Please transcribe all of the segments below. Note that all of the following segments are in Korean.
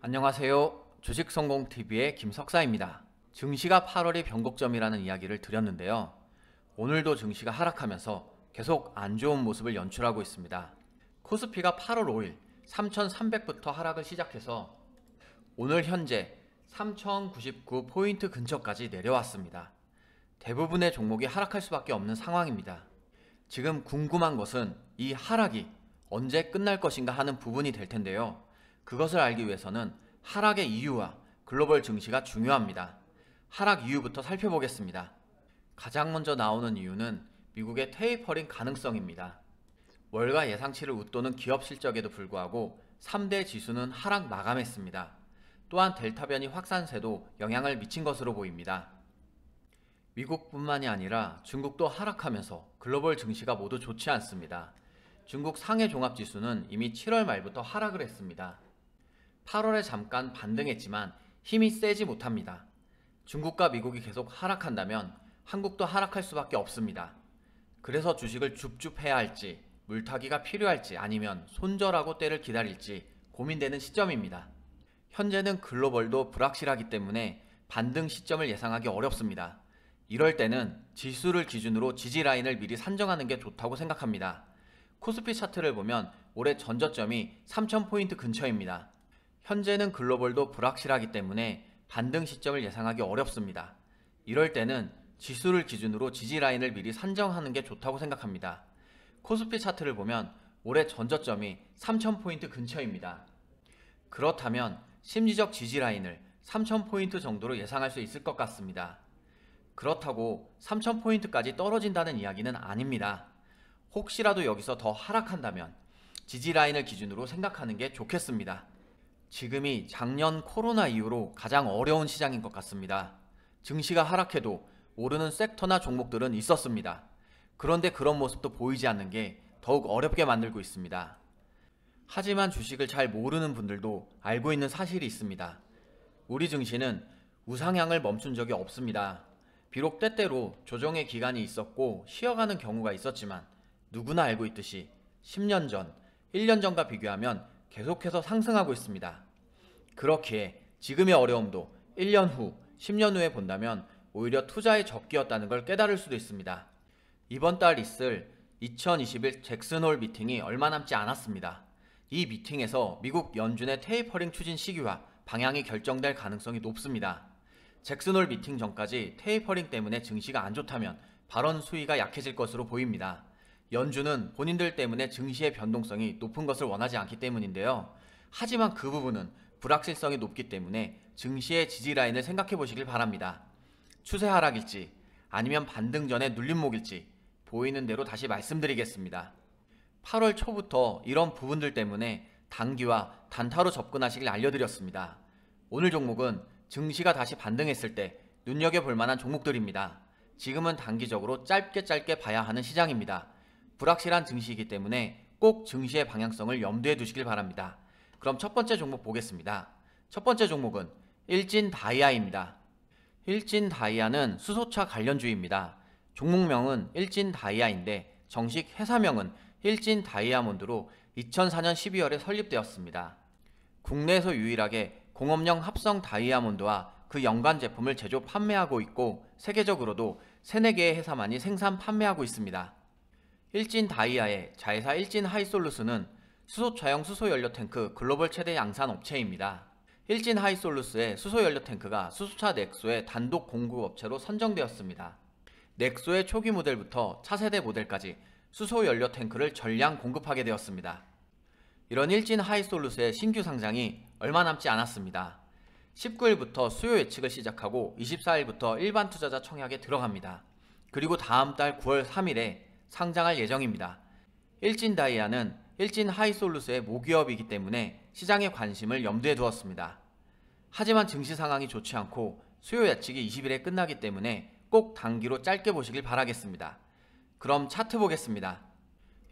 안녕하세요. 주식성공TV의 김석사입니다. 증시가 8월이 변곡점이라는 이야기를 드렸는데요. 오늘도 증시가 하락하면서 계속 안 좋은 모습을 연출하고 있습니다. 코스피가 8월 5일 3,300부터 하락을 시작해서 오늘 현재 3,099포인트 근처까지 내려왔습니다. 대부분의 종목이 하락할 수밖에 없는 상황입니다. 지금 궁금한 것은 이 하락이 언제 끝날 것인가 하는 부분이 될 텐데요. 그것을 알기 위해서는 하락의 이유와 글로벌 증시가 중요합니다. 하락 이유부터 살펴보겠습니다. 가장 먼저 나오는 이유는 미국의 테이퍼링 가능성입니다. 월가 예상치를 웃도는 기업 실적에도 불구하고 3대 지수는 하락 마감했습니다. 또한 델타 변이 확산세도 영향을 미친 것으로 보입니다. 미국뿐만이 아니라 중국도 하락하면서 글로벌 증시가 모두 좋지 않습니다. 중국 상해 종합지수는 이미 7월 말부터 하락을 했습니다. 8월에 잠깐 반등했지만 힘이 세지 못합니다. 중국과 미국이 계속 하락한다면 한국도 하락할 수밖에 없습니다. 그래서 주식을 줍줍해야 할지, 물타기가 필요할지 아니면 손절하고 때를 기다릴지 고민되는 시점입니다. 현재는 글로벌도 불확실하기 때문에 반등 시점을 예상하기 어렵습니다. 이럴 때는 지수를 기준으로 지지 라인을 미리 산정하는 게 좋다고 생각합니다. 코스피 차트를 보면 올해 전저점이 3,000포인트 근처입니다. 현재는 글로벌도 불확실하기 때문에 반등 시점을 예상하기 어렵습니다. 이럴 때는 지수를 기준으로 지지 라인을 미리 산정하는 게 좋다고 생각합니다. 코스피 차트를 보면 올해 전저점이 3,000포인트 근처입니다. 그렇다면 심리적 지지 라인을 3,000포인트 정도로 예상할 수 있을 것 같습니다. 그렇다고 3,000포인트까지 떨어진다는 이야기는 아닙니다. 혹시라도 여기서 더 하락한다면 지지 라인을 기준으로 생각하는 게 좋겠습니다. 지금이 작년 코로나 이후로 가장 어려운 시장인 것 같습니다. 증시가 하락해도 오르는 섹터나 종목들은 있었습니다. 그런데 그런 모습도 보이지 않는 게 더욱 어렵게 만들고 있습니다. 하지만 주식을 잘 모르는 분들도 알고 있는 사실이 있습니다. 우리 증시는 우상향을 멈춘 적이 없습니다. 비록 때때로 조정의 기간이 있었고 쉬어가는 경우가 있었지만 누구나 알고 있듯이 10년 전, 1년 전과 비교하면 계속해서 상승하고 있습니다. 그렇기에 지금의 어려움도 1년 후, 10년 후에 본다면 오히려 투자의 적기였다는 걸 깨달을 수도 있습니다. 이번 달 있을 2021 잭슨홀 미팅이 얼마 남지 않았습니다. 이 미팅에서 미국 연준의 테이퍼링 추진 시기와 방향이 결정될 가능성이 높습니다. 잭슨홀 미팅 전까지 테이퍼링 때문에 증시가 안 좋다면 발언 수위가 약해질 것으로 보입니다. 연준은 본인들 때문에 증시의 변동성이 높은 것을 원하지 않기 때문인데요. 하지만 그 부분은 불확실성이 높기 때문에 증시의 지지 라인을 생각해 보시길 바랍니다. 추세 하락일지 아니면 반등 전에 눌림목일지 보이는 대로 다시 말씀드리겠습니다. 8월 초부터 이런 부분들 때문에 단기와 단타로 접근하시길 알려드렸습니다. 오늘 종목은 증시가 다시 반등했을 때 눈여겨볼 만한 종목들입니다. 지금은 단기적으로 짧게 봐야 하는 시장입니다. 불확실한 증시이기 때문에 꼭 증시의 방향성을 염두에 두시길 바랍니다. 그럼 첫 번째 종목 보겠습니다. 첫 번째 종목은 일진다이아입니다. 일진다이아는 수소차 관련주입니다. 종목명은 일진다이아인데 정식 회사명은 일진다이아몬드로 2004년 12월에 설립되었습니다. 국내에서 유일하게 공업용 합성 다이아몬드와 그 연관 제품을 제조 판매하고 있고 세계적으로도 3, 4개의 회사만이 생산 판매하고 있습니다. 일진다이아의 자회사 일진하이솔루스는 수소차용 수소연료 탱크 글로벌 최대 양산 업체입니다. 일진하이솔루스의 수소연료 탱크가 수소차 넥소의 단독 공급업체로 선정되었습니다. 넥소의 초기 모델부터 차세대 모델까지 수소연료 탱크를 전량 공급하게 되었습니다. 이런 일진하이솔루스의 신규 상장이 얼마 남지 않았습니다. 19일부터 수요 예측을 시작하고 24일부터 일반 투자자 청약에 들어갑니다. 그리고 다음 달 9월 3일에 상장할 예정입니다. 일진다이아는 일진하이솔루스의 모기업이기 때문에 시장의 관심을 염두에 두었습니다. 하지만 증시 상황이 좋지 않고 수요 예측이 20일에 끝나기 때문에 꼭 단기로 짧게 보시길 바라겠습니다. 그럼 차트 보겠습니다.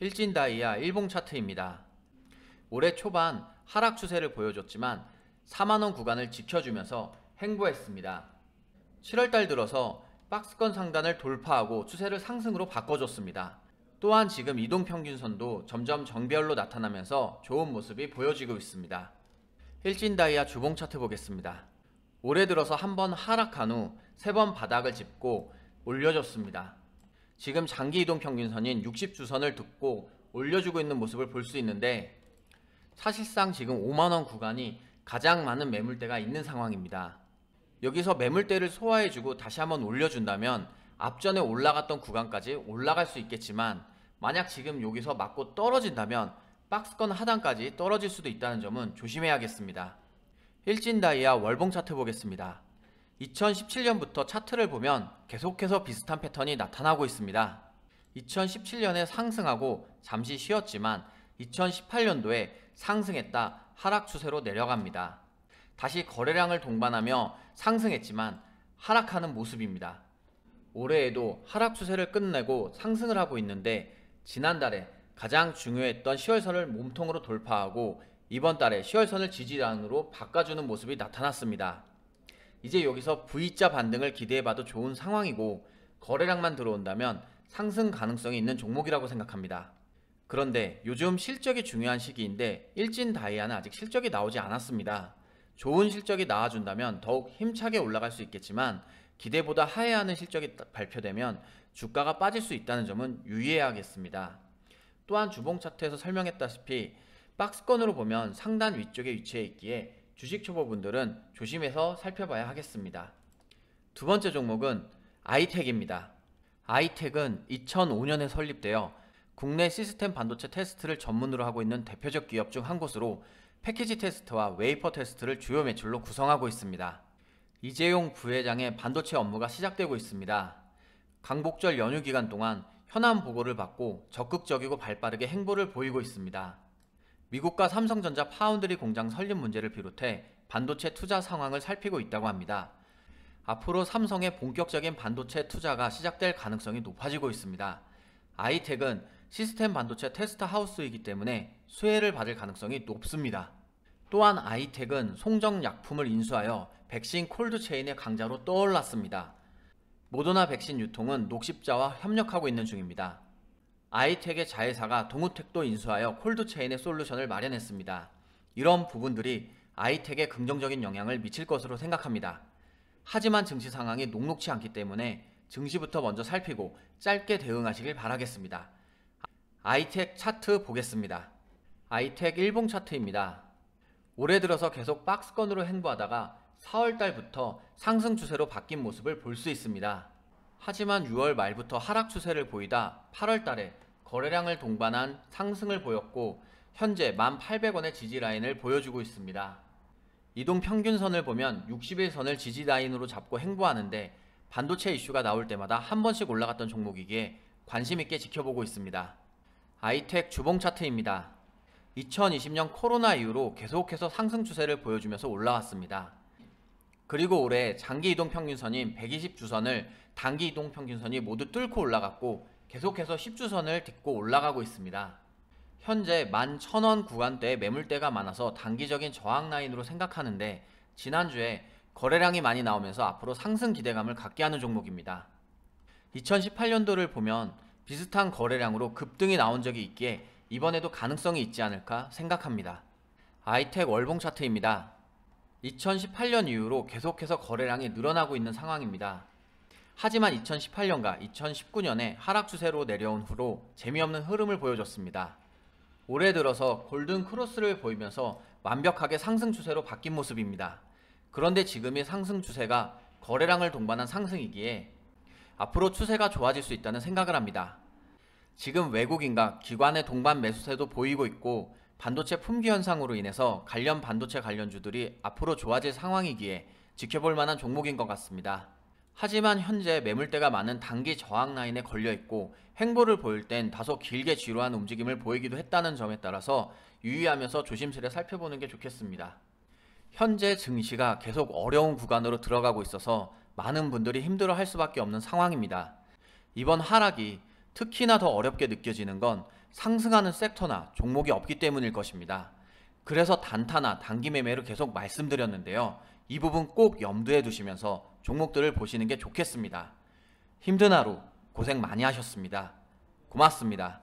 일진다이아 일봉 차트입니다. 올해 초반 하락 추세를 보여줬지만 4만원 구간을 지켜주면서 횡보했습니다. 7월달 들어서 박스권 상단을 돌파하고 추세를 상승으로 바꿔줬습니다. 또한 지금 이동평균선도 점점 정배열로 나타나면서 좋은 모습이 보여지고 있습니다. 일진다이아 주봉 차트 보겠습니다. 올해 들어서 한 번 하락한 후 3번 바닥을 짚고 올려줬습니다. 지금 장기 이동 평균선인 60주선을 듣고 올려주고 있는 모습을 볼 수 있는데, 사실상 지금 5만원 구간이 가장 많은 매물대가 있는 상황입니다. 여기서 매물대를 소화해주고 다시 한번 올려준다면 앞전에 올라갔던 구간까지 올라갈 수 있겠지만, 만약 지금 여기서 맞고 떨어진다면 박스권 하단까지 떨어질 수도 있다는 점은 조심해야겠습니다. 일진다이아 월봉 차트 보겠습니다. 2017년부터 차트를 보면 계속해서 비슷한 패턴이 나타나고 있습니다. 2017년에 상승하고 잠시 쉬었지만 2018년도에 상승했다 하락 추세로 내려갑니다. 다시 거래량을 동반하며 상승했지만 하락하는 모습입니다. 올해에도 하락 추세를 끝내고 상승을 하고 있는데, 지난달에 가장 중요했던 10월선을 몸통으로 돌파하고 이번 달에 10월선을 지지단으로 바꿔주는 모습이 나타났습니다. 이제 여기서 V자 반등을 기대해봐도 좋은 상황이고, 거래량만 들어온다면 상승 가능성이 있는 종목이라고 생각합니다. 그런데 요즘 실적이 중요한 시기인데 일진다이아는 아직 실적이 나오지 않았습니다. 좋은 실적이 나와준다면 더욱 힘차게 올라갈 수 있겠지만, 기대보다 하회하는 실적이 발표되면 주가가 빠질 수 있다는 점은 유의해야겠습니다. 또한 주봉 차트에서 설명했다시피 박스권으로 보면 상단 위쪽에 위치해 있기에 주식 초보분들은 조심해서 살펴봐야 하겠습니다. 두 번째 종목은 아이텍입니다. 아이텍은 2005년에 설립되어 국내 시스템 반도체 테스트를 전문으로 하고 있는 대표적 기업 중 한 곳으로 패키지 테스트와 웨이퍼 테스트를 주요 매출로 구성하고 있습니다. 이재용 부회장의 반도체 업무가 시작되고 있습니다. 광복절 연휴 기간 동안 현안 보고를 받고 적극적이고 발빠르게 행보를 보이고 있습니다. 미국과 삼성전자 파운드리 공장 설립 문제를 비롯해 반도체 투자 상황을 살피고 있다고 합니다. 앞으로 삼성의 본격적인 반도체 투자가 시작될 가능성이 높아지고 있습니다. 아이텍은 시스템 반도체 테스트 하우스이기 때문에 수혜를 받을 가능성이 높습니다. 또한 아이텍은 송정약품을 인수하여 백신 콜드체인의 강자로 떠올랐습니다. 모더나 백신 유통은 녹십자와 협력하고 있는 중입니다. 아이텍의 자회사가 동우텍도 인수하여 콜드체인의 솔루션을 마련했습니다. 이런 부분들이 아이텍에 긍정적인 영향을 미칠 것으로 생각합니다. 하지만 증시 상황이 녹록치 않기 때문에 증시부터 먼저 살피고 짧게 대응하시길 바라겠습니다. 아이텍 차트 보겠습니다. 아이텍 일봉 차트입니다. 올해 들어서 계속 박스권으로 행보하다가 4월달부터 상승 추세로 바뀐 모습을 볼 수 있습니다. 하지만 6월 말부터 하락 추세를 보이다 8월달에 거래량을 동반한 상승을 보였고, 현재 1,800원의 지지라인을 보여주고 있습니다. 이동 평균선을 보면 60일선을 지지라인으로 잡고 행보하는데, 반도체 이슈가 나올 때마다 한 번씩 올라갔던 종목이기에 관심있게 지켜보고 있습니다. 아이텍 주봉 차트입니다. 2020년 코로나 이후로 계속해서 상승 추세를 보여주면서 올라왔습니다. 그리고 올해 장기 이동 평균선인 120주선을 단기 이동 평균선이 모두 뚫고 올라갔고, 계속해서 10주선을 딛고 올라가고 있습니다. 현재 11,000원 구간대에 매물대가 많아서 단기적인 저항 라인으로 생각하는데, 지난주에 거래량이 많이 나오면서 앞으로 상승 기대감을 갖게 하는 종목입니다. 2018년도를 보면 비슷한 거래량으로 급등이 나온 적이 있기에 이번에도 가능성이 있지 않을까 생각합니다. 아이텍 월봉 차트입니다. 2018년 이후로 계속해서 거래량이 늘어나고 있는 상황입니다. 하지만 2018년과 2019년에 하락 추세로 내려온 후로 재미없는 흐름을 보여줬습니다. 올해 들어서 골든 크로스를 보이면서 완벽하게 상승 추세로 바뀐 모습입니다. 그런데 지금의 상승 추세가 거래량을 동반한 상승이기에 앞으로 추세가 좋아질 수 있다는 생각을 합니다. 지금 외국인과 기관의 동반 매수세도 보이고 있고, 반도체 품귀 현상으로 인해서 관련 반도체 관련주들이 앞으로 좋아질 상황이기에 지켜볼 만한 종목인 것 같습니다. 하지만 현재 매물대가 많은 단기 저항 라인에 걸려있고, 행보를 보일 땐 다소 길게 지루한 움직임을 보이기도 했다는 점에 따라서 유의하면서 조심스레 살펴보는 게 좋겠습니다. 현재 증시가 계속 어려운 구간으로 들어가고 있어서 많은 분들이 힘들어할 수밖에 없는 상황입니다. 이번 하락이 특히나 더 어렵게 느껴지는 건 상승하는 섹터나 종목이 없기 때문일 것입니다. 그래서 단타나 단기 매매를 계속 말씀드렸는데요. 이 부분 꼭 염두에 두시면서 종목들을 보시는 게 좋겠습니다. 힘든 하루 고생 많이 하셨습니다. 고맙습니다.